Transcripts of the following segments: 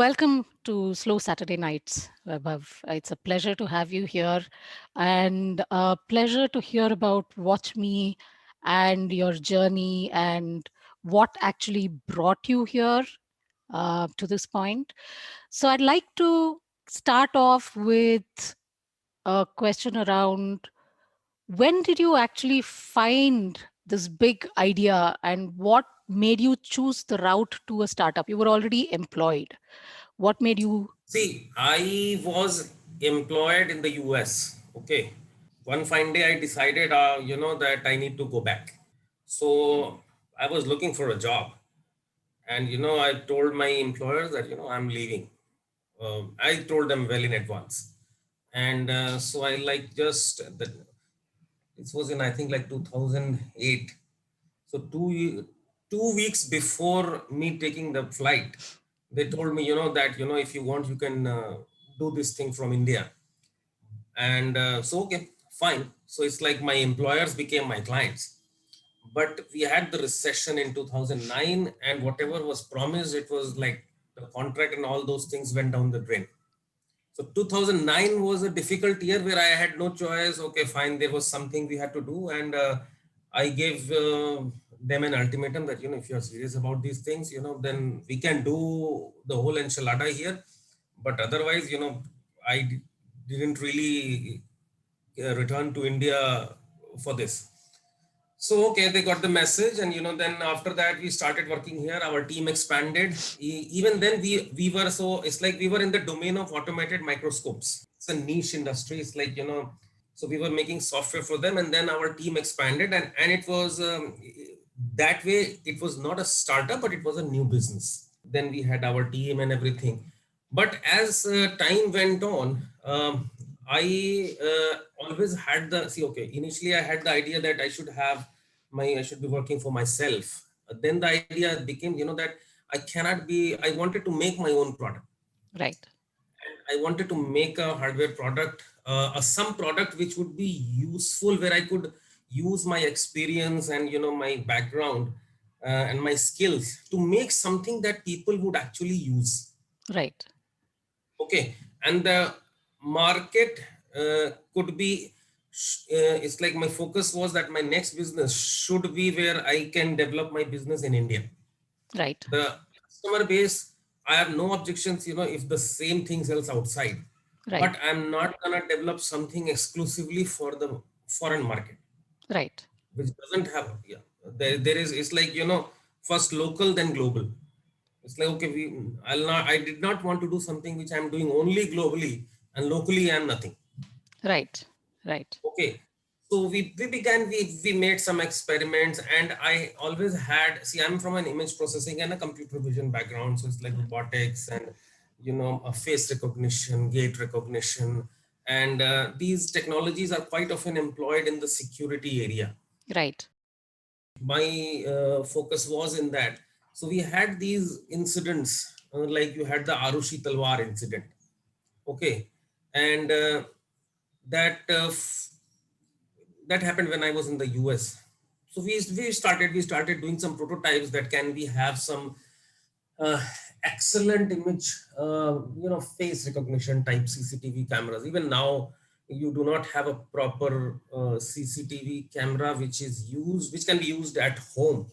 welcome to Slow Saturday Nights, Vaibhav. It's a pleasure to have you here and a pleasure to hear about Watch Me and your journey and what actually brought you here to this point. So, I'd like to start off with a question around when did you actually find this big idea and what made you choose the route to a startup? You were already employed. What made you? See, I was employed in the US. Okay. One fine day, I decided, that I need to go back. So I was looking for a job. And, I told my employers that, I'm leaving. I told them well in advance. And so I like just, this was in, I think, like 2008. So 2 weeks before me taking the flight, they told me, that, if you want, you can do this thing from India. And so, okay, fine. So it's like my employers became my clients. But we had the recession in 2009, and whatever was promised, it was like the contract and all those things went down the drain. So 2009 was a difficult year where I had no choice. Okay, fine. There was something we had to do. And I gave them an ultimatum that, if you're serious about these things, then we can do the whole enchilada here. But otherwise, didn't really return to India for this. So, okay, they got the message. And, then after that, we started working here. Our team expanded. Even then, we were, so it's like we were in the domain of automated microscopes. It's a niche industry. It's like, so we were making software for them. And then our team expanded. And it was that way, it was not a startup, but it was a new business. Then we had our team and everything. But as time went on, I always had okay, initially I had the idea that I should be working for myself. Then the idea became, that I wanted to make my own product. Right. I wanted to make a hardware product, some product which would be useful, where I could use my experience and my background and my skills to make something that people would actually use. Right. Okay, and the market could be. It's like my focus was that my next business should be where I can develop my business in India. Right. The customer base, I have no objections, if the same thing sells outside, Right. but I'm not gonna develop something exclusively for the foreign market, Right. which doesn't have, yeah, there is, it's like, first local, then global. It's like, okay, I did not want to do something which I'm doing only globally and locally I'm nothing. Right. Right. Okay. So we made some experiments, and I always had, see, I'm from an image processing and a computer vision background. So it's like robotics and, a face recognition, gait recognition. And these technologies are quite often employed in the security area. Right. My focus was in that. So we had these incidents, like you had the Arushi Talwar incident. Okay. And that that happened when I was in the US. So we started doing some prototypes that can we have some uh, excellent image, face recognition type CCTV cameras. Even now, you do not have a proper CCTV camera which can be used at home,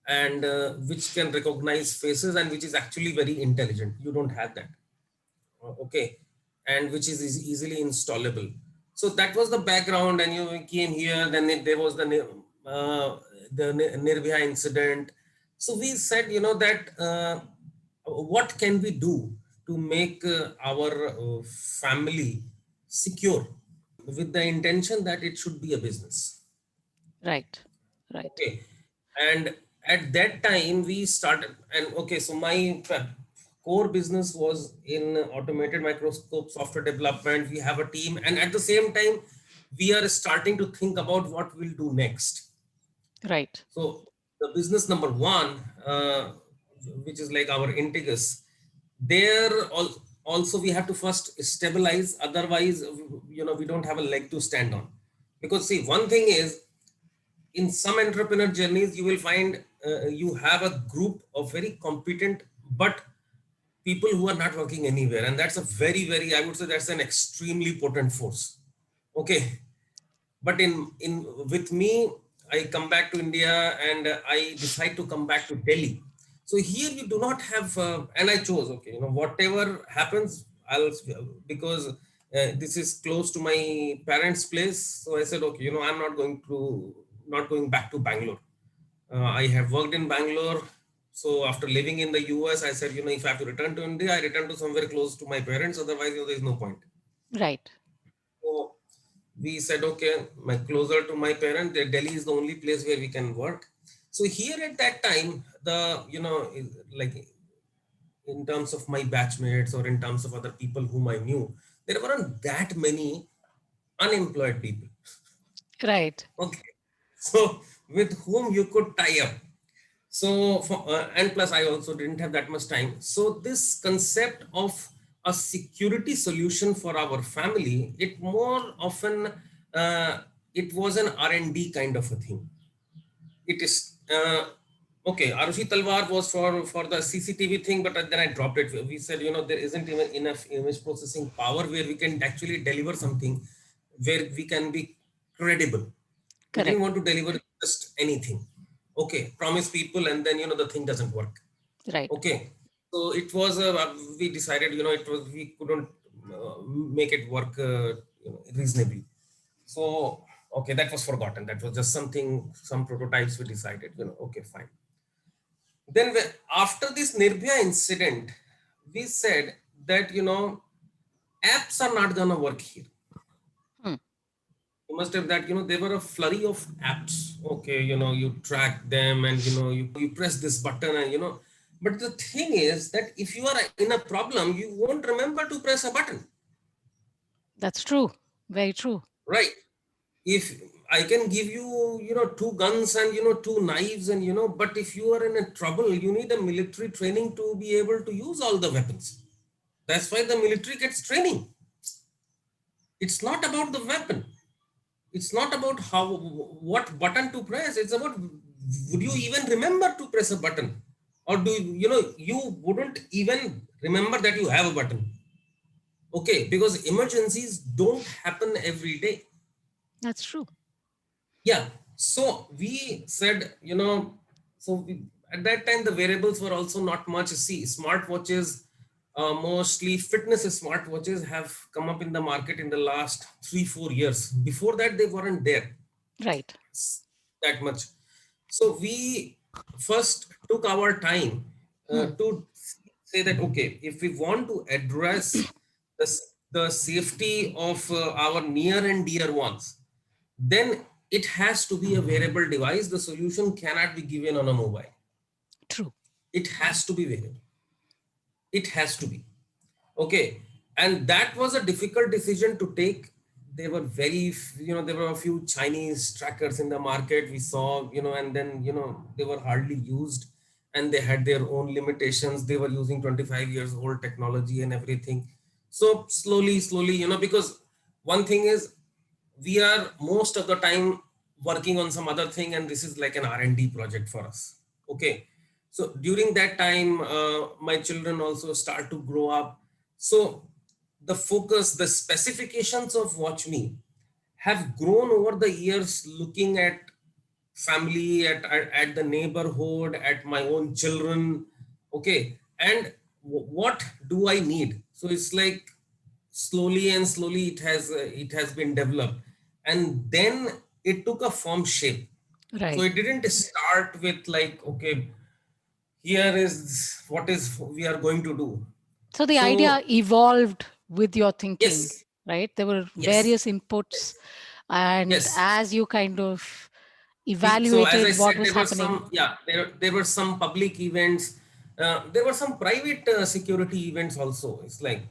and which can recognize faces and which is actually very intelligent. You don't have that. Okay, and which is easily installable. So that was the background, and you came here. Then there was the Nirbhaya incident. So we said, that what can we do to make our family secure, with the intention that it should be a business. Right. Right. Okay. And at that time we started, and okay, so my core business was in automated microscope software development. We have a team, and at the same time, we are starting to think about what we'll do next. Right. So the business number one, which is like our Integus, also we have to first stabilize. Otherwise, we don't have a leg to stand on. Because see, one thing is, in some entrepreneur journeys, you will find you have a group of very competent but people who are not working anywhere. And that's a very, very, I would say that's an extremely potent force. Okay. But in with me, I come back to India and I decide to come back to Delhi. So here you do not have, and I chose, okay, whatever happens, I'll, because this is close to my parents' place. So I said, okay, I'm not going back to Bangalore. I have worked in Bangalore. So after living in the US, I said, if I have to return to India, I return to somewhere close to my parents. Otherwise, there is no point. Right. So we said, okay, my closer to my parent, Delhi is the only place where we can work. So here at that time, like in terms of my batchmates or in terms of other people whom I knew, there weren't that many unemployed people. Right. Okay. So with whom you could tie up. So, and plus, I also didn't have that much time. So, this concept of a security solution for our family, it more often, it was an R&D kind of a thing. It is, okay, Arushi Talwar was for the CCTV thing, but then I dropped it. We said, there isn't even enough image processing power where we can actually deliver something where we can be credible. We didn't Correct. want to deliver just anything. Okay, promise people, and then the thing doesn't work. Right. Okay, so it was we decided it was we couldn't make it work reasonably. So okay, that was forgotten. That was just something, some prototypes we decided. Okay, fine. Then after this Nirbhaya incident, we said that apps are not gonna work here. Hmm. You must have that there were a flurry of apps. Okay, you track them, and you press this button, and but the thing is that if you are in a problem, you won't remember to press a button. That's true. Very true. Right? If I can give you two guns and two knives, and but if you are in a trouble, you need a military training to be able to use all the weapons. That's why the military gets training. It's not about the weapon. It's not about what button to press. It's about, would you even remember to press a button, or do you wouldn't even remember that you have a button. Okay, because emergencies don't happen every day. That's true. Yeah, so we said, at that time the variables were also not much. See, smartwatches, mostly fitness smartwatches have come up in the market in the last 3-4 years. Before that, they weren't there Right. that much. So we first took our time Hmm. to say that, okay, if we want to address the safety of our near and dear ones, then it has to be a wearable device. The solution cannot be given on a mobile. True. It has to be wearable. It has to be. Okay. And that was a difficult decision to take. There were there were a few Chinese trackers in the market we saw, and then, they were hardly used, and they had their own limitations. They were using 25 years old technology and everything. So slowly, because one thing is, we are most of the time working on some other thing, and this is like an R&D project for us. Okay. So during that time, my children also start to grow up. So the focus, the specifications of WatchMe have grown over the years, looking at family, at the neighborhood, at my own children. Okay. And what do I need? So it's like slowly and slowly it has been developed, and then it took a form shape. So Right. it didn't start with like, okay, here is what is we are going to do. So the idea So evolved with your thinking, yes, right? There were yes, various inputs, and yes. as you kind of So as I evaluated what said, was there were happening. some, yeah, there were some public events. There were some private security events also. It's like,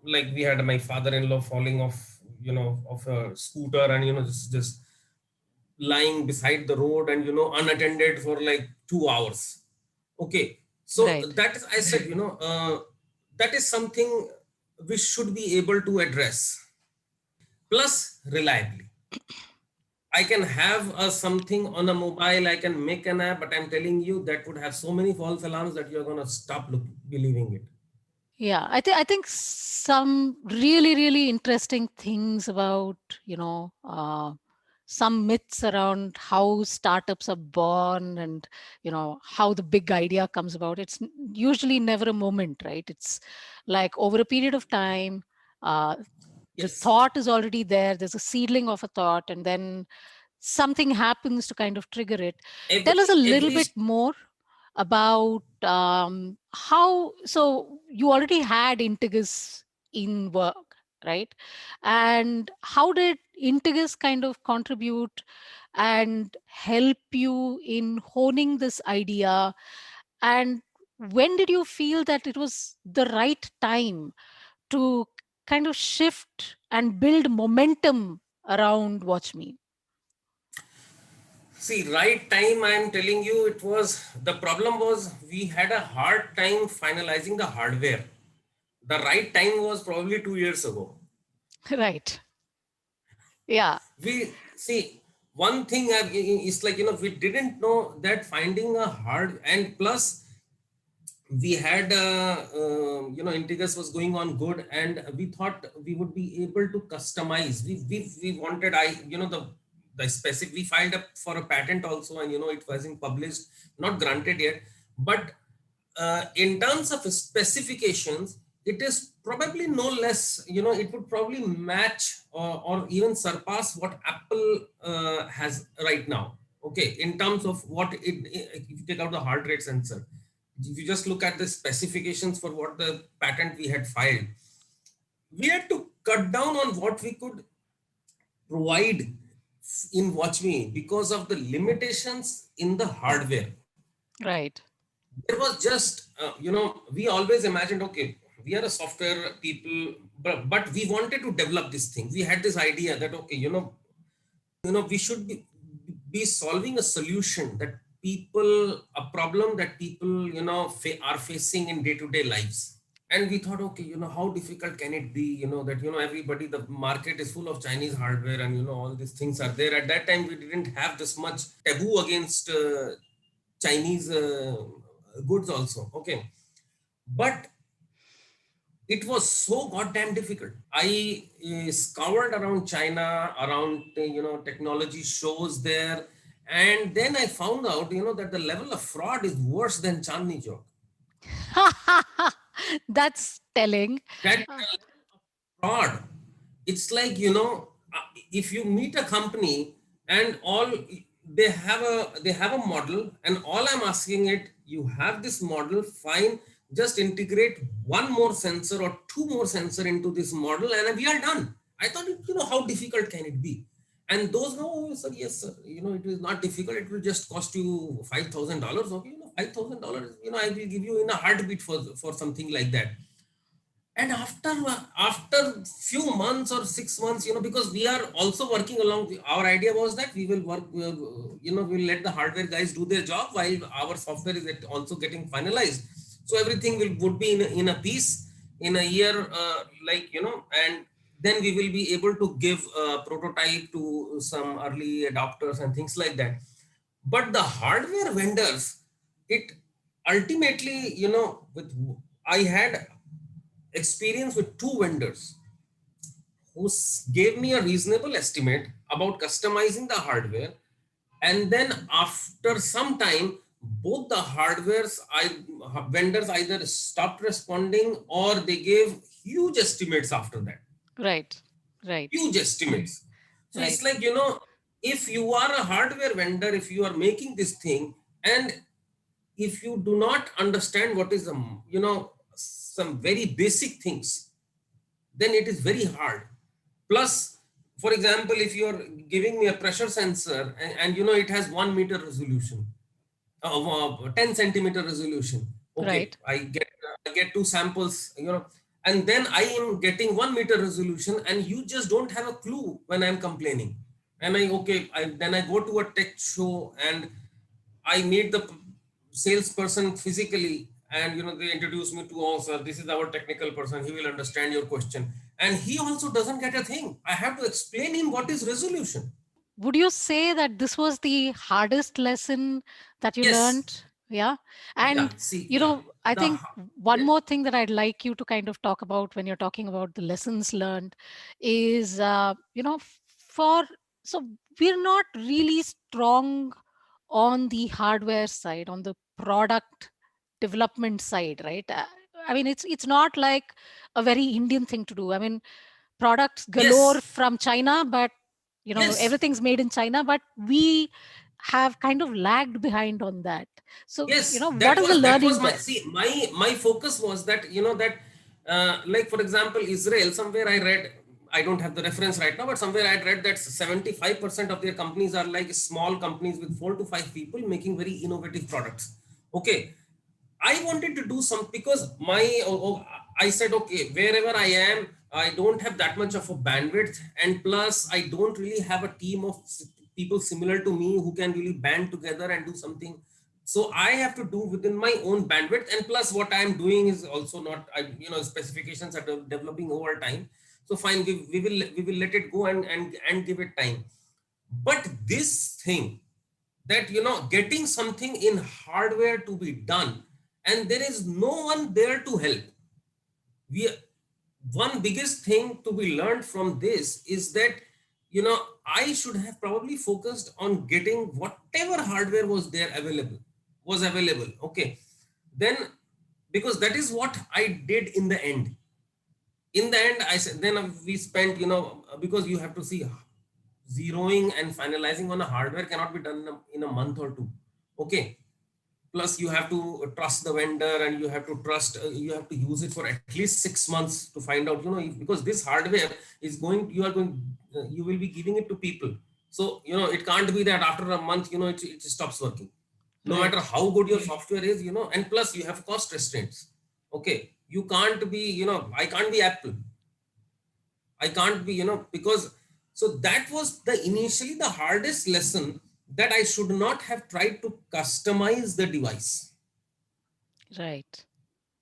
like we had my father-in-law falling off, of a scooter, and, just lying beside the road, and, unattended for like 2 hours. Okay. So Right. that is, I said, that is something we should be able to address, plus reliably. I can have a something on a mobile, I can make an app, but I'm telling you that would have so many false alarms that you're going to stop believing it. Yeah, I think some really really interesting things about, some myths around how startups are born, and how the big idea comes about. It's usually never a moment, right? It's like over a period of time. The Yes. thought is already there. There's a seedling of a thought, and then something happens to kind of trigger it. Tell us a little Every bit more about how. So you already had Integus in work, right? And how did Integus kind of contribute and help you in honing this idea? And when did you feel that it was the right time to kind of shift and build momentum around Watch Me? See, right time, I am telling you, it was the problem was we had a hard time finalizing the hardware. The right time was probably 2 years ago. Right. Yeah. We see one thing is like, we didn't know that finding a hard, and plus we had Integus was going on good, and we thought we would be able to customize. We wanted, the specific, we filed up for a patent also, and it wasn't published, not granted yet. But in terms of specifications, it is probably no less, it would probably match, or even surpass what Apple has right now. Okay, in terms of what if you take out the heart rate sensor, if you just look at the specifications for what the patent we had filed, we had to cut down on what we could provide in Watch Me because of the limitations in the hardware. Right. There was just, we always imagined, okay, we are a software people, but we wanted to develop this thing. We had this idea that, okay, we should be solving a solution that people, a problem that people, are facing in day-to-day lives. And we thought, okay, how difficult can it be, that, everybody, the market is full of Chinese hardware, and, all these things are there. At that time, we didn't have this much taboo against Chinese goods also. Okay. But it was so goddamn difficult. I scoured around China, around, technology shows there. And then I found out, that the level of fraud is worse than Chandni Chowk. That's telling. That Uh, fraud. It's like, if you meet a company and all, they have a model, and all I'm asking it, you have this model, fine, just integrate one more sensor or two more sensor into this model, and we are done. I thought, how difficult can it be? And those, no, sir, yes, sir, it is not difficult. It will just cost you $5,000. Okay, $5,000, I will give you in a heartbeat for something like that. And after few months or 6 months, because we are also working along, our idea was that we will work, we'll let the hardware guys do their job while our software is also getting finalized. So everything would be in a piece in a year, like, and then we will be able to give a prototype to some early adopters and things like that. But the hardware vendors, it ultimately, with I had experience with two vendors who gave me a reasonable estimate about customizing the hardware. And then after some time, both the vendors either stopped responding, or they gave huge estimates after that. right. Right. Huge estimates. So it's Right. like, if you are a hardware vendor, if you are making this thing, and if you do not understand what is some very basic things, then it is very hard. Plus, for example, if you are giving me a pressure sensor, and it has 1 meter resolution, 10 centimeter resolution. Okay, Right. I get two samples, and then I am getting 1 meter resolution, and you just don't have a clue when I'm complaining. And then I go to a tech show, and I meet the salesperson physically, and they introduce me to, oh sir, this is our technical person. He will understand your question, and he also doesn't get a thing. I have to explain him what is resolution. Would you say that this was the hardest lesson that you Yes, learned? Yeah. yeah. And, See, yeah. I the think one yeah, more thing that I'd like you to kind of talk about when you're talking about the lessons learned is, for so we're not really strong on the hardware side, on the product development side, right? I mean, it's not like a very Indian thing to do. I mean, products galore yes, from China, but yes, everything's made in China, but we have kind of lagged behind on that. So, yes, what is the that was learning my, there? see, my focus was that, that like for example, Israel, somewhere I read, I don't have the reference right now, but somewhere I read that 75% of their companies are like small companies with 4 to 5 people making very innovative products. Okay, I wanted to do some, because I said, okay, wherever I am, I don't have that much of a bandwidth, and plus I don't really have a team of people similar to me who can really band together and do something. So I have to do within my own bandwidth, and plus what I am doing is also not, specifications are developing over time. So fine, we will let it go and give it time. But this thing, that getting something in hardware to be done, and there is no one there to help. We One biggest thing to be learned from this is that, I should have probably focused on getting whatever hardware was available. Okay, then, because that is what I did in the end. In the end, I said, then we spent, because you have to see, zeroing and finalizing on a hardware cannot be done in a month or two. Okay, plus you have to trust the vendor, and you have to use it for at least 6 months to find out, because this hardware is going you are going you will be giving it to people. So it can't be that after a month, it stops working, no matter Right. how good your software is, and plus you have cost restraints. Okay, you can't be, I can't be Apple. I can't be, because, so that was the initially the hardest lesson, that I should not have tried to customize the device. Right.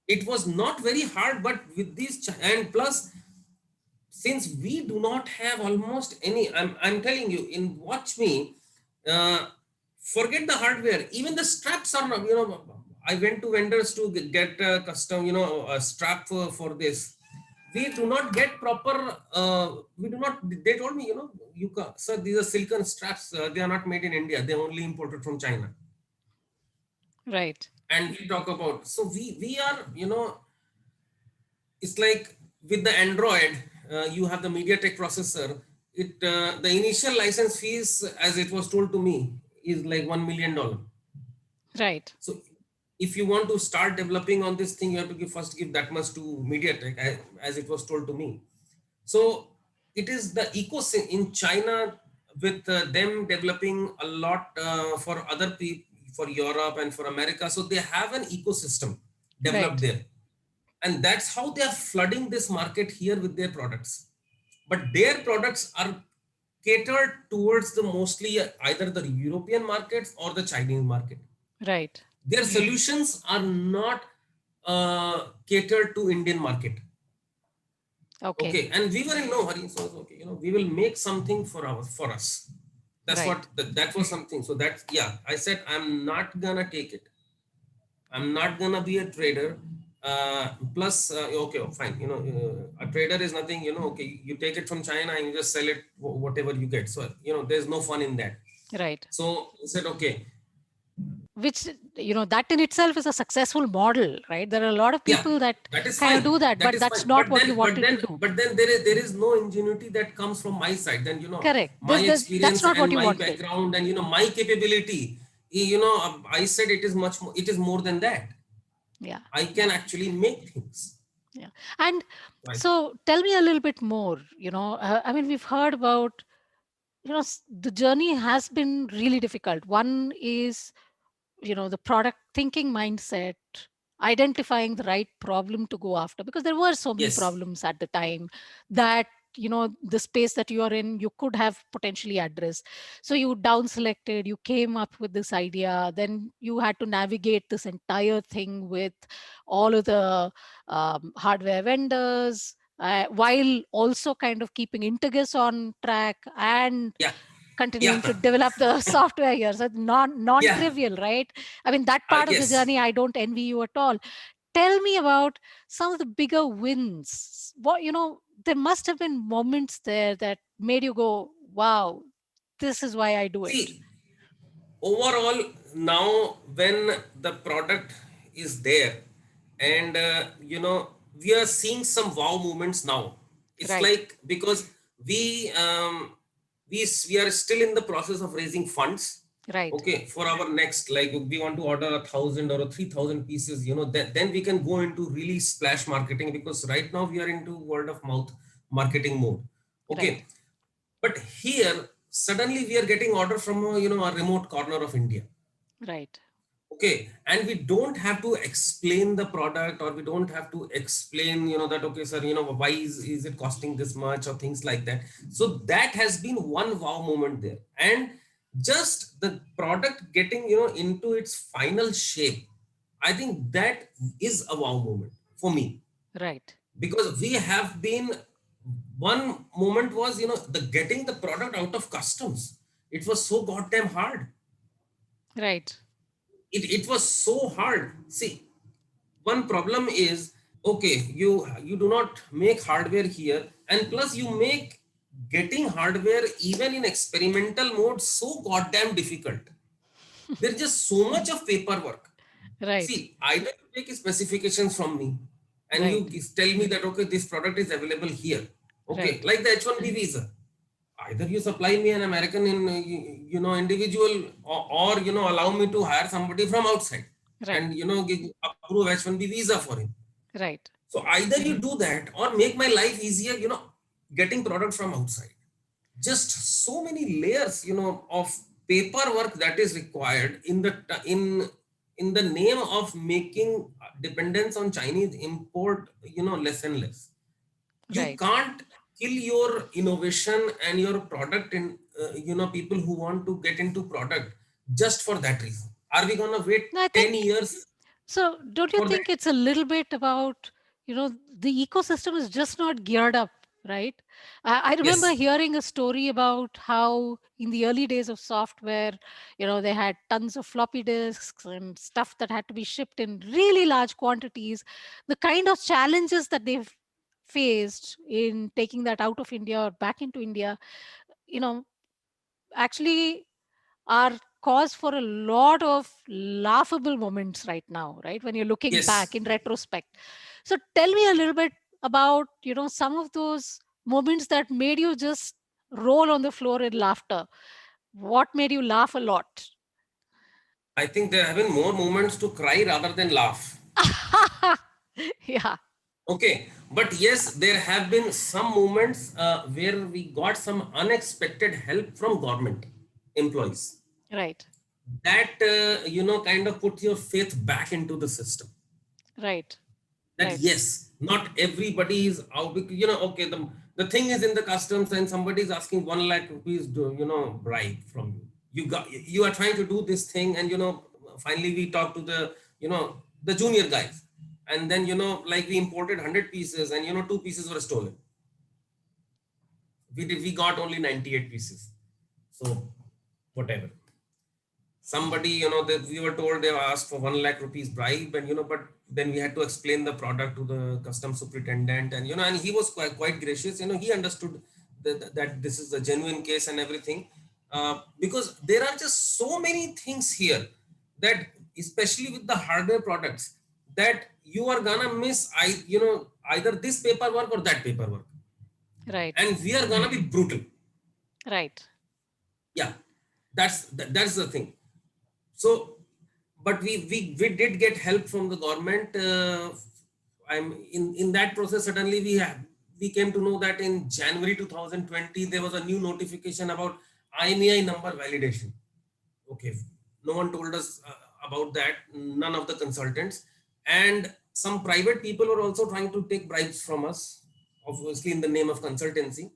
It was not very hard, but with these, and plus, since we do not have almost any, I'm telling you, in Watch Me, uh, forget the hardware, even the straps are not, I went to vendors to get a custom, a strap for this. We do not get proper, we do not, they told me, you can, sir, these are silicon straps, they are not made in India, they're only imported from China. Right. And we talk about, so we are, it's like with the Android, you have the MediaTek processor. The initial license fees, as it was told to me, is like $1 million. Right. So if you want to start developing on this thing, you have to first give that much to MediaTek, as it was told to me. So it is the ecosystem in China, with them developing a lot for other people, for Europe and for America. So they have an ecosystem developed Right. there, and that's how they are flooding this market here with their products. But their products are catered towards the mostly either the European markets or the Chinese market. Right. Their solutions are not catered to Indian market. Okay. Okay, and we were in no hurry, so okay, we will make something for us. That's what Right. that was something. So that's, yeah, I said I'm not gonna take it. I'm not gonna be a trader. Plus, okay, fine. A trader is nothing. Okay, you take it from China and you just sell it whatever you get. So there's no fun in that. Right. So I said, okay, Which, that in itself is a successful model, right? There are a lot of yeah, people that that is kind of fine. do that, That but is that's fine. not what you wanted to do. But then there is no ingenuity that comes from my side. Then Correct. my That's experience not what and you my wanted. background and my capability. I said it is much more. It is more than that. Yeah. I Yeah. can actually make things. Yeah. And Right. so tell me a little bit more, I mean, we've heard about, the journey has been really difficult. One is, the product thinking mindset, identifying the right problem to go after, because there were so many Yes. problems at the time that, the space that you are in, you could have potentially addressed. So you down selected, you came up with this idea, then you had to navigate this entire thing with all of the hardware vendors, while also kind of keeping Integus on track and Yeah. Yeah. continuing to develop the software here. So non Yeah. trivial, right? I mean, that part of the Yes. journey I don't envy you at all. tell me about some of the bigger wins. What, there must have been moments there that made you go, wow, this is why I do it. See, overall, now when the product is there, and we are seeing some wow moments now. It's Right, like, because we we are still in the process of raising funds. right, Okay, for our next, like, we want to order 1,000 or 3,000 pieces, then we can go into really splash marketing, because right now we are into word of mouth marketing mode. right, Okay, but here suddenly we are getting order from a remote corner of India. right, Okay, and we don't have to explain the product, or we don't have to explain, that, okay, sir, why is it costing this much, or things like that. So that has been one wow moment there. And just the product getting, into its final shape, I think that is a wow moment for me. right, Because we have been, one moment was, the getting the product out of customs. It was so goddamn hard. right. It was so hard. See, one problem is, okay, you do not make hardware here, and plus you make getting hardware even in experimental mode so goddamn difficult. There's just so much of paperwork. Right, See, either you take specifications from me and you right, tell me that, okay, this product is available here. Okay, right, like the H1B visa. Either you supply me an American individual, or allow me to hire somebody from outside right, and approve H1B visa for him. right, So either you do that or make my life easier, getting product from outside. Just so many layers, of paperwork that is required in the name of making dependence on Chinese import, less and less. You right. can't kill your innovation and your product in, people who want to get into product just for that reason. Are we going to wait No, I 10 think years so. Don't you for that? think it's a little bit about, the ecosystem is just not geared up, right? I remember Yes. hearing a story about how in the early days of software, they had tons of floppy disks and stuff that had to be shipped in really large quantities. The kind of challenges that they've faced in taking that out of India or back into India, you know, actually are cause for a lot of laughable moments right now, right? When you're looking Yes. back in retrospect. So tell me a little bit about, some of those moments that made you just roll on the floor in laughter. What made you laugh a lot? I think there have been more moments to cry rather than laugh. Yeah, Okay, but yes, there have been some moments where we got some unexpected help from government employees. right, That kind of put your faith back into the system. right, That right, yes, not everybody is out. Okay, the thing is in the customs, and somebody is asking 1 lakh rupees, bribe from you. You are trying to do this thing, and finally we talk to the junior guys, and then like we imported 100 pieces, and 2 pieces were stolen. We got only 98 pieces. So whatever. Somebody, that we were told they asked for 1 lakh rupees bribe, and but then we had to explain the product to the customs superintendent, and and he was quite gracious. He understood that this is a genuine case and everything, because there are just so many things here that, especially with the hardware products, that you are gonna miss, either this paperwork or that paperwork, right, and we are gonna be brutal. right, Yeah, that's the thing. So, but we did get help from the government. I'm in that process. Suddenly, we came to know that in January 2020 there was a new notification about IMEI number validation. Okay, no one told us about that. None of the consultants, and some private people were also trying to take bribes from us, obviously in the name of consultancy.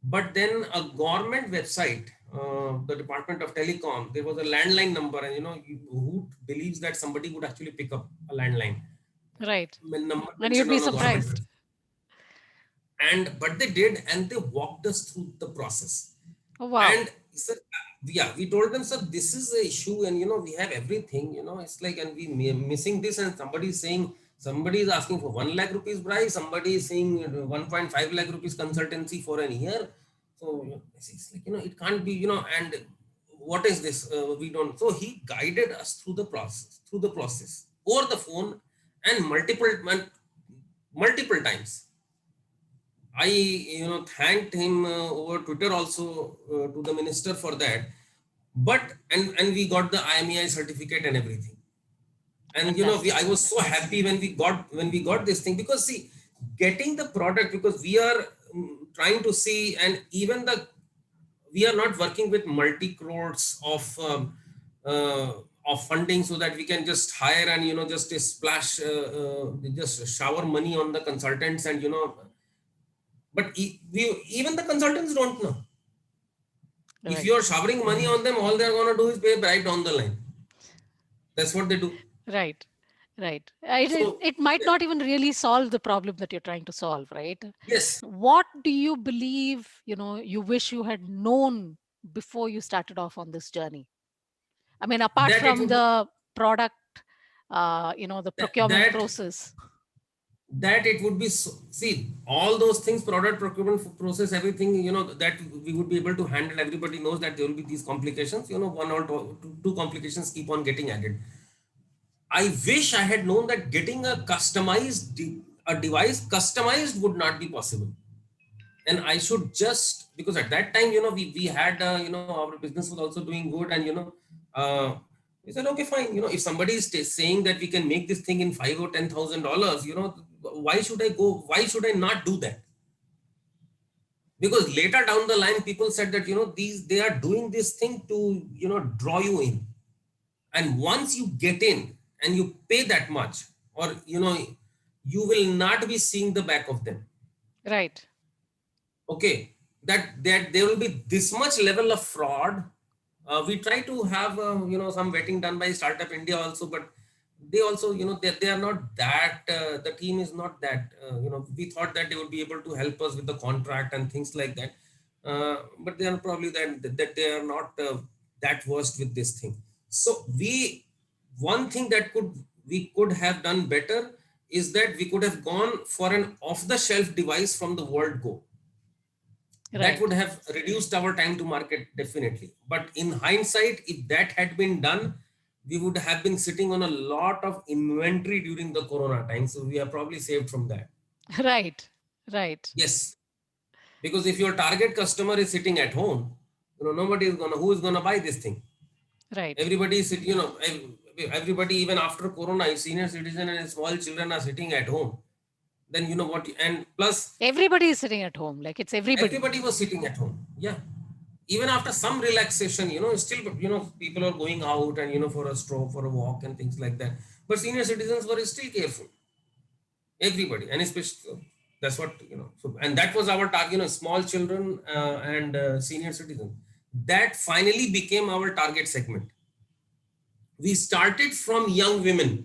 But then a government website, the Department of Telecom, there was a landline number, and who believes that somebody would actually pick up a landline right. number And you'd mentioned be on a government surprised. website? And but they did, and they walked us through the process. Oh, wow. And sir, yeah, we told them, sir, this is the issue, and we have everything. It's like, and we missing this, and somebody is saying Somebody is asking for 1 lakh rupees price, somebody is saying 1.5 lakh rupees consultancy for an year. So it's like, it can't be, and what is this? We don't. So he guided us through the process over the phone, and multiple times. I, thanked him over Twitter also, to the minister for that. But and we got the IMEI certificate and everything. And I Fantastic. was so happy when we got this thing, because see, getting the product, because we are trying to see, and even the we are not working with multi crores uh, of funding, so that we can just hire and just a splash, just shower money on the consultants, and but even the consultants don't know. If Right. you are showering money on them, all they're going to do is pay right down the line. That's what they do. Right. Right. So It might not even really solve the problem that you're trying to solve, right? yes, What do you believe, you wish you had known before you started off on this journey? I mean, apart that it from would be, the product, the that procurement that process. that it would be see, all those things, product procurement process, everything, that we would be able to handle. Everybody knows that there will be these complications, one or two complications keep on getting added. I wish I had known that getting a a device customized would not be possible. And I should just, because at that time, we had, our business was also doing good, and uh, we said, okay, fine. If somebody is saying that we can make this thing in $5,000 or $10,000, why should I not do that? Because later down the line, people said that, they are doing this thing to, draw you in. And once you get in and you pay that much, or, you will not be seeing the back of them. Right. Okay, that there will be this much level of fraud. We try to have, some vetting done by Startup India also, but they also, they are not that, the team is not that, we thought that they would be able to help us with the contract and things like that. But they are probably that they are not that versed with this thing. So one thing that we could have done better is that we could have gone for an off the shelf device from the word go. That Right. would have reduced our time to market, definitely. But in hindsight, if that had been done, we would have been sitting on a lot of inventory during the corona time, so we are probably saved from that. Right. Right. Yes, because if your target customer is sitting at home, nobody is gonna who is gonna buy this thing. Right. Everybody is everybody, even after corona, if senior citizen and small children are sitting at home, then what. And plus, Everybody is sitting at home. Like it's everybody. everybody was sitting at home. Yeah, even after some relaxation, still, people are going out and, for a stroll, for a walk and things like that. But senior citizens were still careful. Everybody, and especially, so that's what, so, and that was our target, small children, and senior citizens. That finally became our target segment. We started from young women,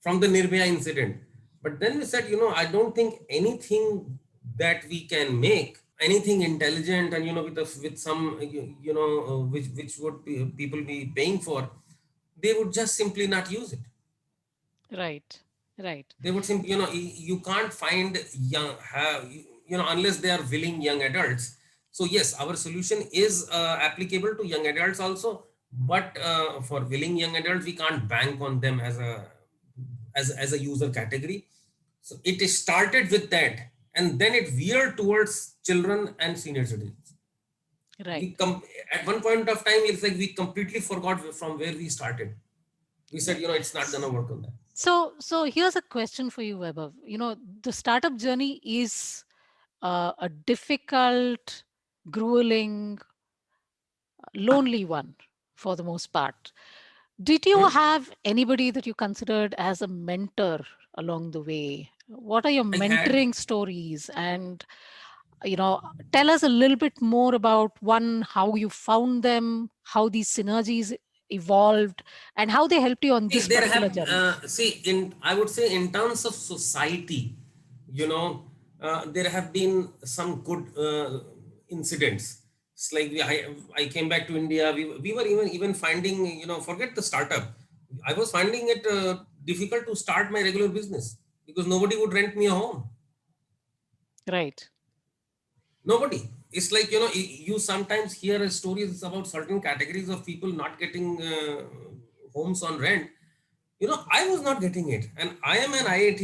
from the Nirbhaya incident. But then we said, I don't think anything that we can make, anything intelligent, and with some, which would be, people be paying for, they would just simply not use it. Right. Right. They would simply, you can't find young, have, unless they are willing young adults. So yes, our solution is applicable to young adults also, but for willing young adults, we can't bank on them as a user category. So it started with that, and then it veered towards children and senior citizens. Right. At one point of time, it's like we completely forgot from where we started. We said, it's not gonna work on that. So here's a question for you, Vaibhav. The startup journey is a difficult, grueling, lonely one for the most part. Did you Hmm? have anybody that you considered as a mentor along the way? What are your I had mentoring stories? And, you know, tell us a little bit more about one, how you found them, how these synergies evolved, and how they helped you on See, this there particular have journey. I would say, in terms of society, there have been some good incidents. It's like I came back to India. We were even finding, forget the startup. I was finding it. difficult to start my regular business because nobody would rent me a home. Right. Nobody. It's like, you sometimes hear stories about certain categories of people not getting homes on rent. I was not getting it. And I am an IIT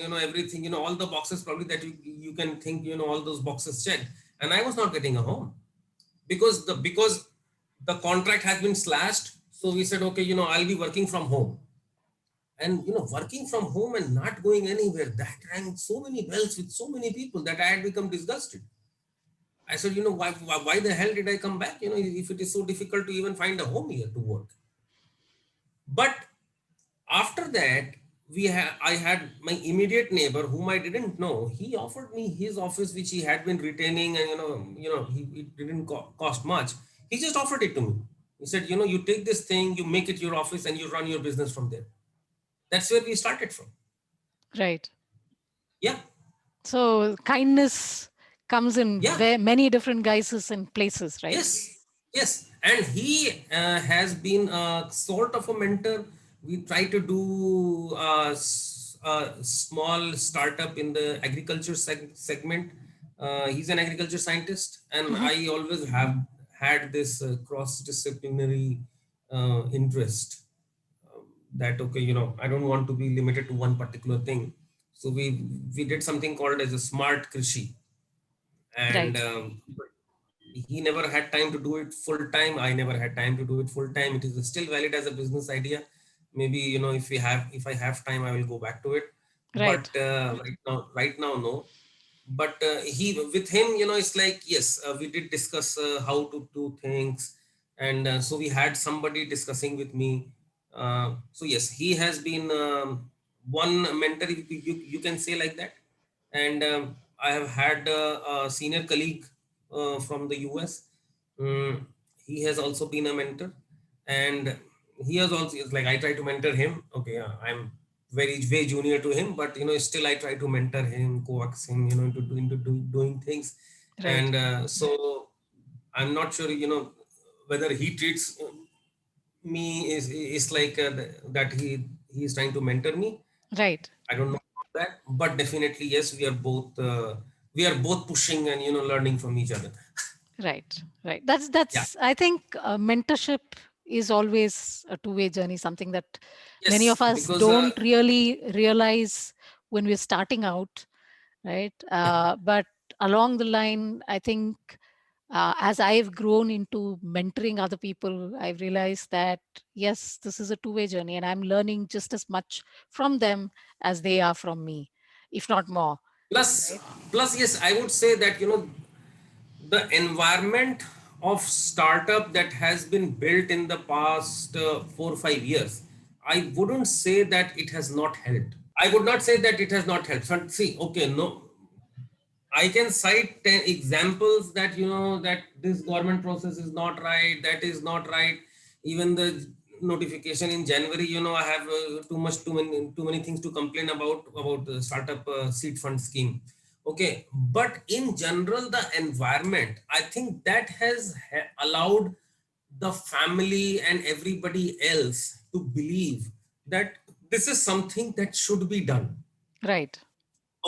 and, everything, all the boxes probably that you can think, all those boxes checked. And I was not getting a home because the contract has been slashed. So we said, okay, I'll be working from home. And, working from home and not going anywhere, that rang so many bells with so many people that I had become disgusted. I said, why the hell did I come back? If it is so difficult to even find a home here to work. But after that, I had my immediate neighbor whom I didn't know. He offered me his office, which he had been retaining, and it didn't cost much. He just offered it to me. He said, you take this thing, you make it your office, and you run your business from there. That's where we started from. Right. Yeah. So kindness comes in Yeah. many different guises and places, right? Yes, yes, and he has been a sort of a mentor. We try to do a small startup in the agriculture segment. He's an agriculture scientist, and Mhm. I always have had this cross-disciplinary interest that, okay, I don't want to be limited to one particular thing. So we did something called as a smart krishi, and Right. he never had time to do it full time. I never had time to do it full time. It is still valid as a business idea. Maybe, if I have time, I will go back to it. But Right. right now, no. But he with him, it's like, yes, we did discuss how to do things, and so we had somebody discussing with me. So yes, he has been one mentor, you can say like that. And I have had a senior colleague from the US. Mm, he has also been a mentor, and he has also, it's like I try to mentor him. Okay, I'm very way junior to him, but still I try to mentor him, coax him, doing things. Right. And so I'm not sure, whether he treats me is like that he is trying to mentor me. Right. I don't know about that, but definitely yes, we are both pushing and learning from each other. Right. Right. That's Yeah. that's I think mentorship is always a two-way journey, something that many of Yes, us because don't really realize when we're starting out, right? But along the line, I think as I've grown into mentoring other people, I've realized that yes, this is a two-way journey, and I'm learning just as much from them as they are from me, if not more. plus Right? plus yes, I would say that the environment of startup that has been built in the past 4 or 5 years, I wouldn't say that it has not helped. I would not say that it has not helped. So, see, okay, no, I can cite 10 examples that that this government process is not right, that is not right. Even the notification in January, I have too many things to complain about the startup seed fund scheme. Okay, but in general, the environment, I think that has allowed the family and everybody else to believe that this is something that should be done. Right.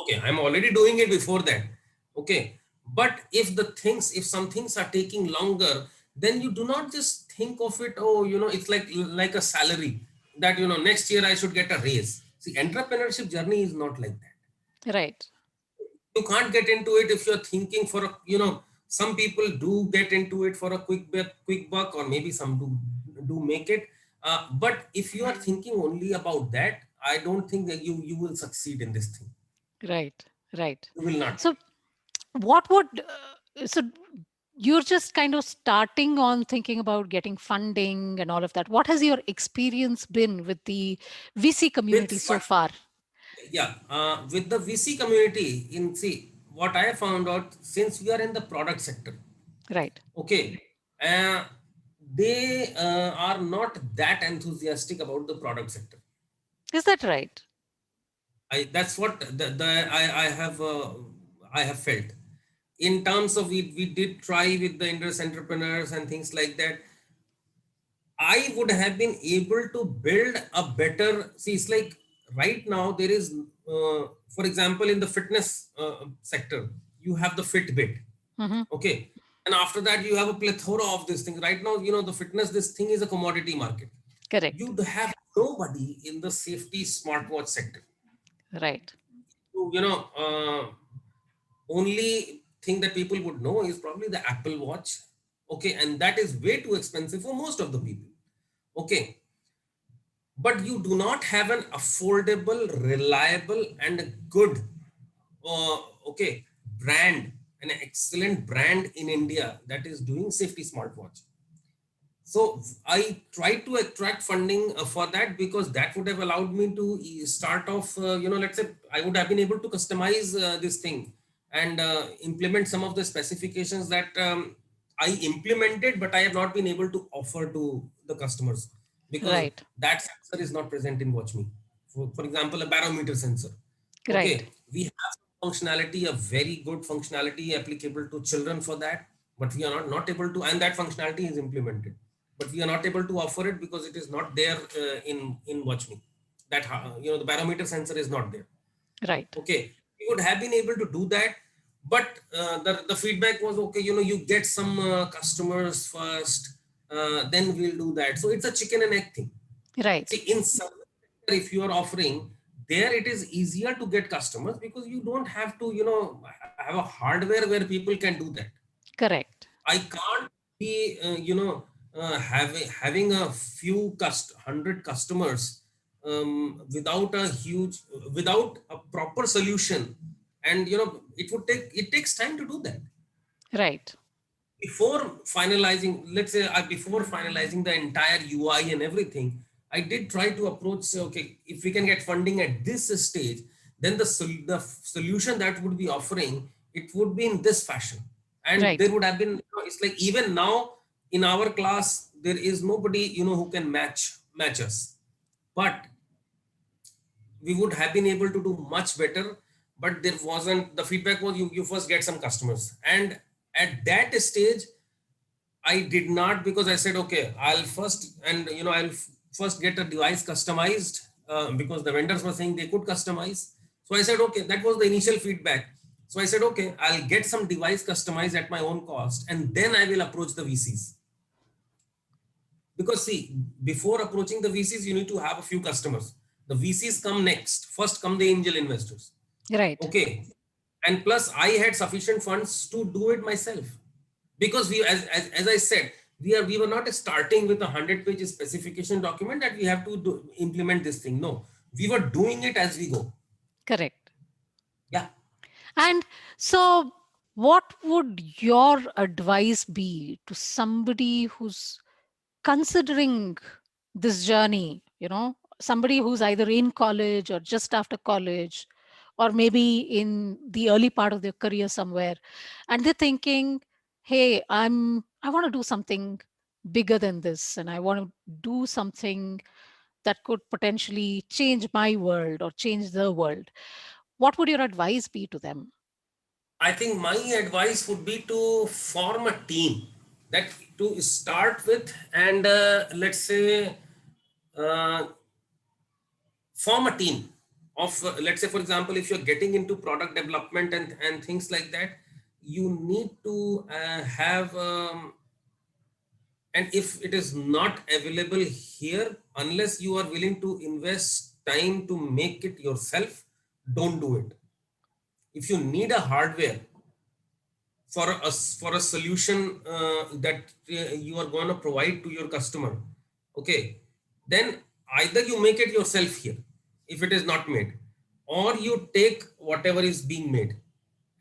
Okay, I'm already doing it before that. Okay, but if some things are taking longer, then you do not just think of it, oh, it's like a salary that next year I should get a raise. See, entrepreneurship journey is not like that. Right. You can't get into it if you're thinking for a, some people do get into it for a quick buck, or maybe some do make it. But if you are thinking only about that, I don't think that you will succeed in this thing. Right. Right. You will not. So what would so you're just kind of starting on thinking about getting funding and all of that. What has your experience been with the VC community With so what? far? Yeah, with the VC community, see what I found out, since we are in the product sector. Right. Okay, uh, they are not that enthusiastic about the product sector. Is that right? That's what I have felt. In terms of, we did try with the Indus entrepreneurs and things like that. I would have been able to build a better. See, it's like right now there is, for example, in the fitness sector, you have the Fitbit. Hmm. Okay. And after that, you have a plethora of these things. Right now, the fitness, this thing is a commodity market. Correct. You'd have nobody in the safety smartwatch sector. Right. So, only thing that people would know is probably the Apple Watch. Okay. And that is way too expensive for most of the people. Okay. But you do not have an affordable, reliable, and a good, uh, okay, brand, an excellent brand in India that is doing safety smartwatch. So I tried to attract funding for that, because that would have allowed me to start off, let's say I would have been able to customize this thing and implement some of the specifications that I implemented, but I have not been able to offer to the customers, because Right. that sensor is not present in WatchMe. For example, a barometer sensor. Right. Okay, we have functionality, a very good functionality applicable to children for that, but we are not able to, and that functionality is implemented, but we are not able to offer it because it is not there in WatchMe. That the barometer sensor is not there. Right. Okay, we would have been able to do that, but the feedback was, okay, you get some customers first, then we'll do that. So it's a chicken and egg thing. See, Right. in some, if you are offering, there it is easier to get customers, because you don't have to, have a hardware where people can do that. Correct. I can't be, having a few 100 customers without a huge, without a proper solution, and it takes time to do that. Right. Before finalizing, let's say, before finalizing the entire UI and everything, I did try to approach, say, okay, if we can get funding at this stage, then the solution that would be offering, it would be in this fashion. And Right. there would have been, it's like, even now in our class, there is nobody, who can match us. But we would have been able to do much better, but there wasn't. The feedback was, you first get some customers, and at that stage I did not, because I said, okay, I'll first, and I'll first get a device customized, because the vendors were saying they could customize. So I said, okay, that was the initial feedback. So I said, okay, I'll get some device customized at my own cost, and then I will approach the VCs. Because see, before approaching the VCs, you need to have a few customers. The VCs come next. First come the angel investors. Right. Okay. And plus, I had sufficient funds to do it myself, because we, as I said, we were not starting with a 100-page specification document that we have to implement this thing. No, we were doing it as we go. Correct. Yeah. And so, what would your advice be to somebody who's considering this journey? Somebody who's either in college or just after college, or maybe in the early part of their career somewhere, and they're thinking, hey, I want to do something bigger than this, and I want to do something that could potentially change my world or change the world. What would your advice be to them? I think my advice would be to form a team, that to start with, and let's say, uh, form a team of, let's say, for example, if you're getting into product development and things like that, you need to have, and if it is not available here, unless you are willing to invest time to make it yourself, don't do it. If you need a hardware for a solution that you are going to provide to your customer, okay, then either you make it yourself here if it is not made, or you take whatever is being made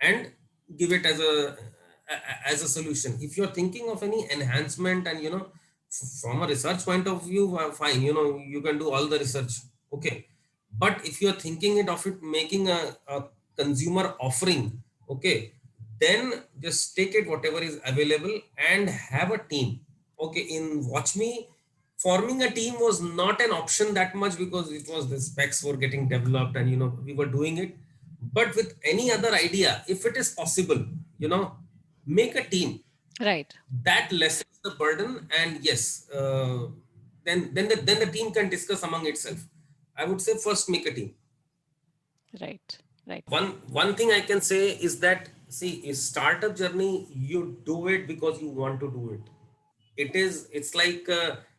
and give it as a solution. If you're thinking of any enhancement, and from a research point of view, fine, you can do all the research, okay. But if you're thinking of it making a consumer offering, okay, then just take it whatever is available and have a team. Okay, in WatchMe, forming a team was not an option that much, because it was the specs were getting developed, and we were doing it. But with any other idea, if it is possible, make a team. Right. That lessens the burden. And yes, then the team can discuss among itself. I would say first make a team. Right. Right. One thing I can say is that, see, a startup journey, you do it because you want to do it. It's like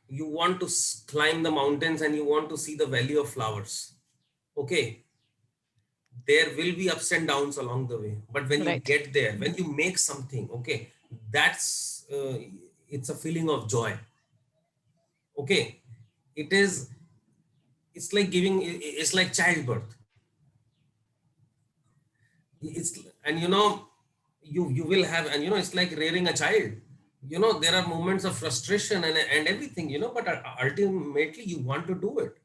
you want to climb the mountains and you want to see the valley of flowers. Okay, there will be ups and downs along the way, but when you Right. get there, when you make something, okay, that's it's a feeling of joy. Okay, it is, it's like giving, it's like childbirth. It's, and you will have, and it's like rearing a child. There are moments of frustration and everything, but ultimately you want to do it.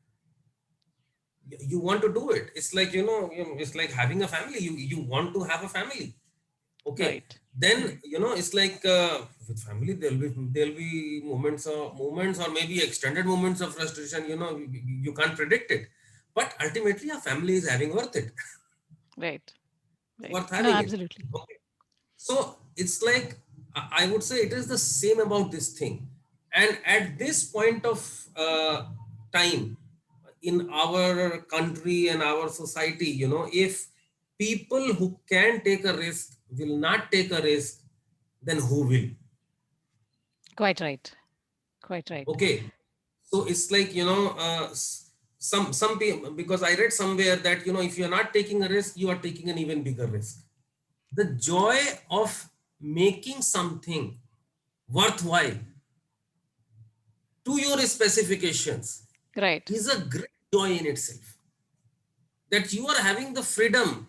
You want to do it. It's like, it's like having a family. You want to have a family. Okay, Right. then it's like with family there'll be moments or maybe extended moments of frustration. You can't predict it, but ultimately a family is having worth it. Right. It's Right. worth No, having it. absolutely. Okay, so it's like, I would say it is the same about this thing. And at this point of time in our country and our society, if people who can take a risk will not take a risk, then who will? Quite right. Quite right. Okay, so it's like, some people, because I read somewhere that, if you're not taking a risk, you are taking an even bigger risk. The joy of making something worthwhile to your specifications Right. is a great joy in itself. That you are having the freedom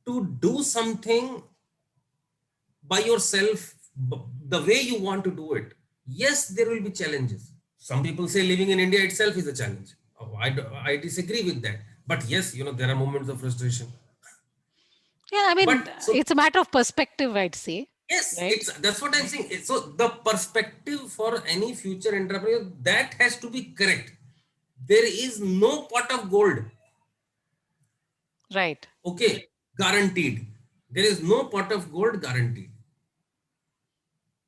to do something by yourself, the way you want to do it. Yes, there will be challenges. Some people say living in India itself is a challenge. Oh, I disagree with that. But yes, there are moments of frustration. Yeah, I mean, But so, it's a matter of perspective, I'd say. yes, Right. that's what I'm saying. So the perspective for any future entrepreneur, that has to be correct. There is no pot of gold. Right. Okay, guaranteed. There is no pot of gold guaranteed.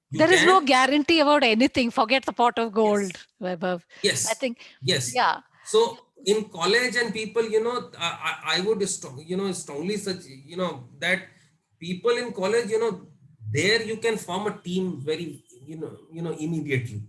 You There is no can, guarantee about anything. Forget the pot of yes, gold, Vaibhav. I yes, think, yes. yeah, So in college and people, I would strongly such, that people in college, there you can form a team very, immediately.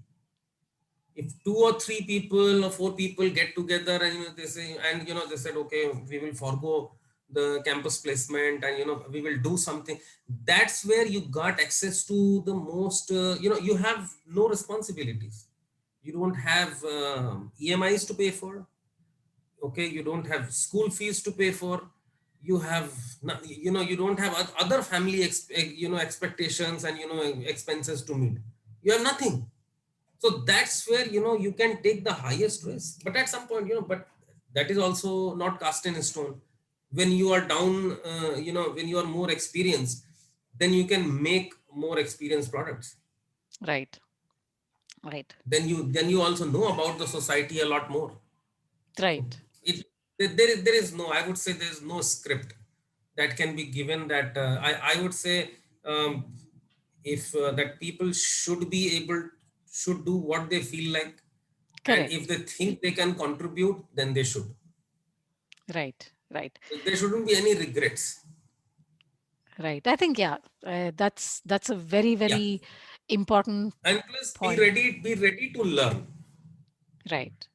If two or three people or four people get together and they say, and they said, okay, we will forego the campus placement and we will do something. That's where you got access to the most, you have no responsibilities. You don't have EMIs to pay for. Okay, you don't have school fees to pay for. You have you don't have other family expectations and expenses to meet. You have nothing. So that's where you can take the highest risk, but at some point, but that is also not cast in stone. When you are down, when you are more experienced, then you can make more experienced products. right. Right. Then you also know about the society a lot more. So Right. it there is no, I would say there is no script that can be given, that I would say, um, if that people should do what they feel like, and if Correct. they think they can contribute, then they should. Right. Right. There shouldn't be any regrets. Right. I think, yeah, that's a very, Yeah, very important and plus point. be ready to learn. Right.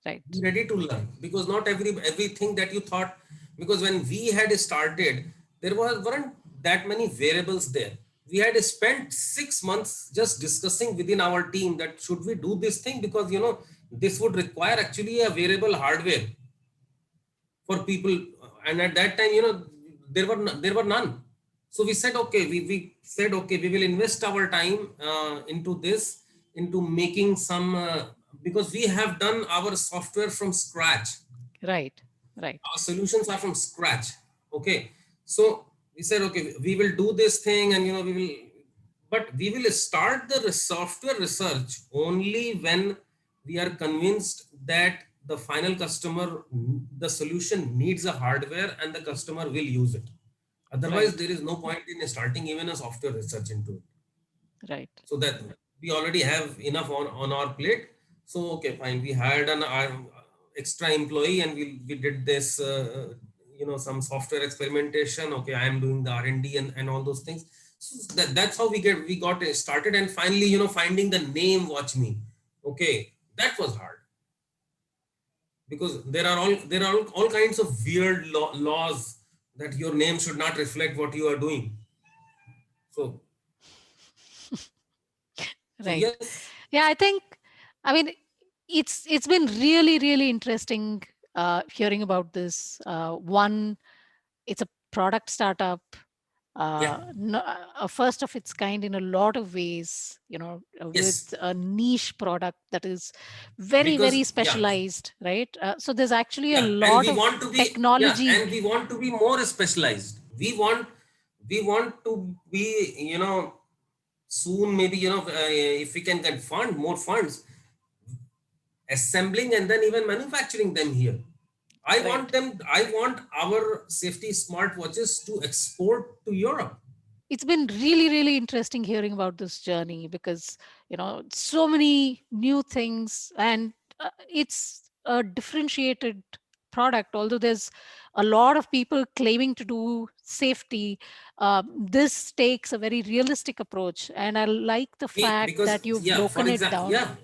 Be Right. ready to learn, because not everything that you thought, because when we had started, weren't that many variables there. We had spent 6 months just discussing within our team that should we do this thing, because this would require actually a variable hardware for people. And at that time, there were none. So we said, okay, we said, okay, we will invest our time into this, into making some, because we have done our software from scratch. Right. Right. Our solutions are from scratch. Okay, so we said, okay, we will do this thing, and we will, but we will start the software research only when we are convinced that the final customer, the solution needs a hardware and the customer will use it. Otherwise Right. there is no point in starting even a software research into it. Right. So that we already have enough on our plate. So okay, fine. We hired an extra employee, and we did this, some software experimentation. Okay, I am doing the R&D and all those things. So that's how we got started, and finally, finding the name Watch Me. Okay, that was hard because there are all kinds of weird laws that your name should not reflect what you are doing. So so Right. yes, Yeah, I mean, it's been really, really interesting hearing about this. One, it's a product startup, yeah, a first of its kind in a lot of ways, with yes, a niche product that is very, very because yeah. specialized, right? So there's actually a Yeah, and lot we of want to be, yeah, technology. and we want to be more specialized. We want to be, soon, maybe, if we can get more funds, assembling and then even manufacturing them here. Right. I want our safety smartwatches to export to Europe. It's been really, really interesting hearing about this journey because so many new things, and it's a differentiated product. Although there's a lot of people claiming to do safety, this takes a very realistic approach, and I like the fact Because that you've yeah, for broken it example, down yeah,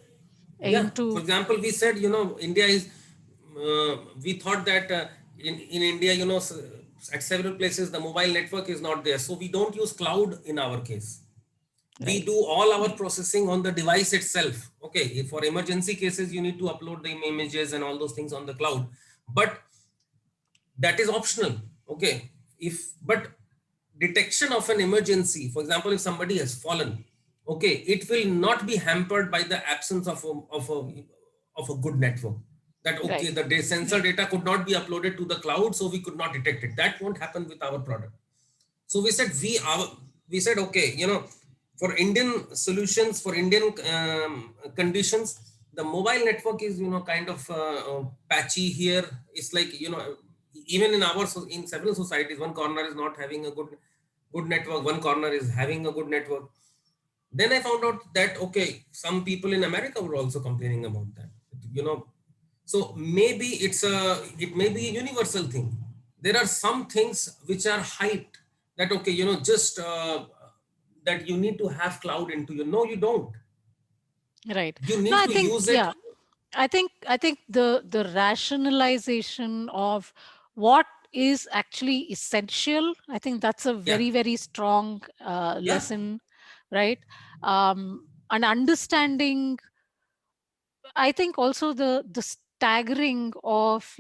yeah, for into. example, we said, India is, we thought that, in India, at several places the mobile network is not there, so we don't use cloud. In our case, we Right. do all our processing on the device itself. Okay, if for emergency cases you need to upload the images and all those things on the cloud, but that is optional. Okay, if but detection of an emergency, for example, if somebody has fallen, okay, it will not be hampered by the absence of a good network. That okay, Right. the sensor data could not be uploaded to the cloud, so we could not detect it. That won't happen with our product. So we said, okay, for Indian solutions, for Indian conditions, the mobile network is, kind of patchy here. It's like, even in in several societies, one corner is not having a good network, one corner is having a good network. Then I found out that okay, some people in America were also complaining about that. You know, so maybe it may be a universal thing. There are some things which are hyped that okay, just that you need to have cloud into you. No, you don't. Right. You No, need I to think, use it. yeah, I think the rationalization of what is actually essential, I think that's a Yeah, very, very strong yeah, lesson, right? And understanding, I think also the staggering of,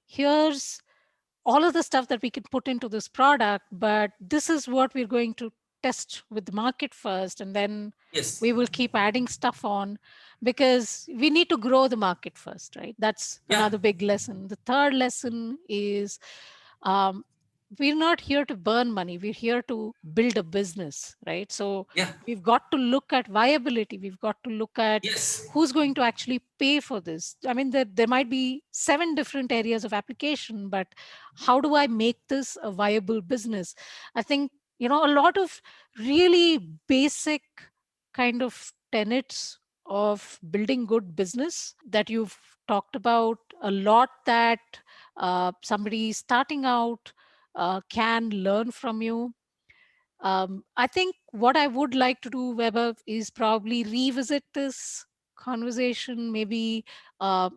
here's all of the stuff that we can put into this product, but this is what we're going to test with the market first, and then yes, we will keep adding stuff on because we need to grow the market first, right? That's yeah, another big lesson. The third lesson is, um, we're not here to burn money, we're here to build a business, right? So yeah, we've got to look at viability, we've got to look at yes, who's going to actually pay for this. I mean, there might be seven different areas of application, but how do I make this a viable business? I think, a lot of really basic kind of tenets of building good business that you've talked about a lot, that somebody starting out can learn from you. I think what I would like to do, Weber, is probably revisit this conversation maybe a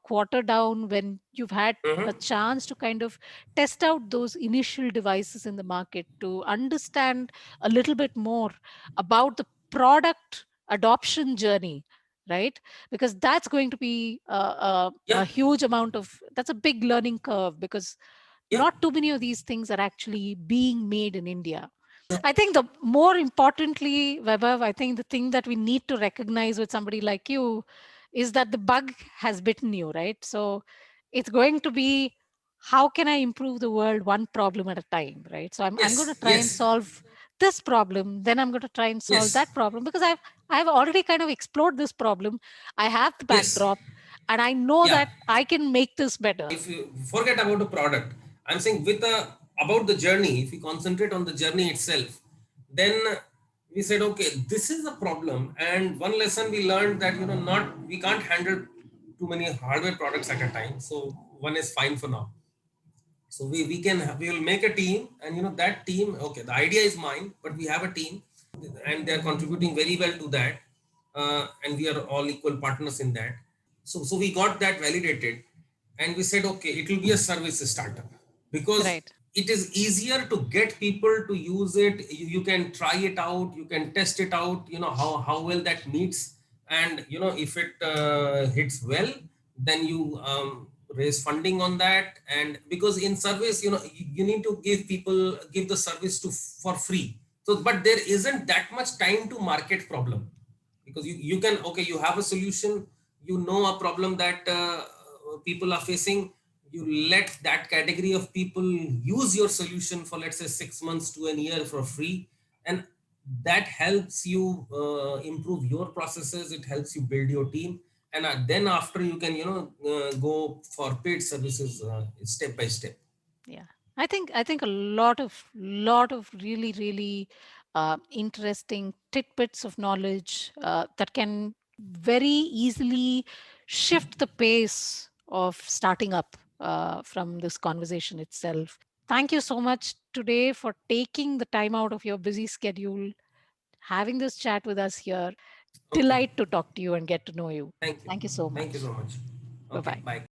quarter down when you've had a hmm, chance to kind of test out those initial devices in the market to understand a little bit more about the product adoption journey, right? Because that's going to be yeah, a huge amount of, that's a big learning curve, because yeah, not too many of these things are actually being made in India. I think the more importantly, Vaibhav, I think the thing that we need to recognize with somebody like you is that the bug has bitten you, right? So it's going to be, how can I improve the world one problem at a time, right? So I'm going to yes, try and yes, solve this problem, then I'm going to try and solve yes, that problem, because I've already kind of explored this problem. I have the yes, backdrop, and I know yeah. that I can make this better. If you forget about a product, I'm saying, about the journey, if you concentrate on the journey itself, then We said, okay, this is a problem. And one lesson we learned that, not, we can't handle too many hardware products at a time. So one is fine for now. So we will make a team, and that team, okay, the idea is mine, but we have a team, and they're contributing very well to that. And we are all equal partners in that. So we got that validated, and we said, okay, it will be a service startup, because Right. it is easier to get people to use it. You can try it out, you can test it out, how well that meets. And if it hits well, then you raise funding on that. And because in service, you need to give the service to for free. So but there isn't that much time to market problem, because you can, okay, you have a solution, a problem that people are facing. You let that category of people use your solution for, let's say, 6 months to a year for free, and that helps you improve your processes. It helps you build your team, and then after you can go for paid services, step by step. Yeah, I think a lot of really interesting tidbits of knowledge that can very easily shift the pace of starting up from this conversation itself. Thank you so much today for taking the time out of your busy schedule, having this chat with us here. Okay, Delight to talk to you and get to know you. thank you. Thank you so Thank you much. so much. Bye Okay, bye. bye.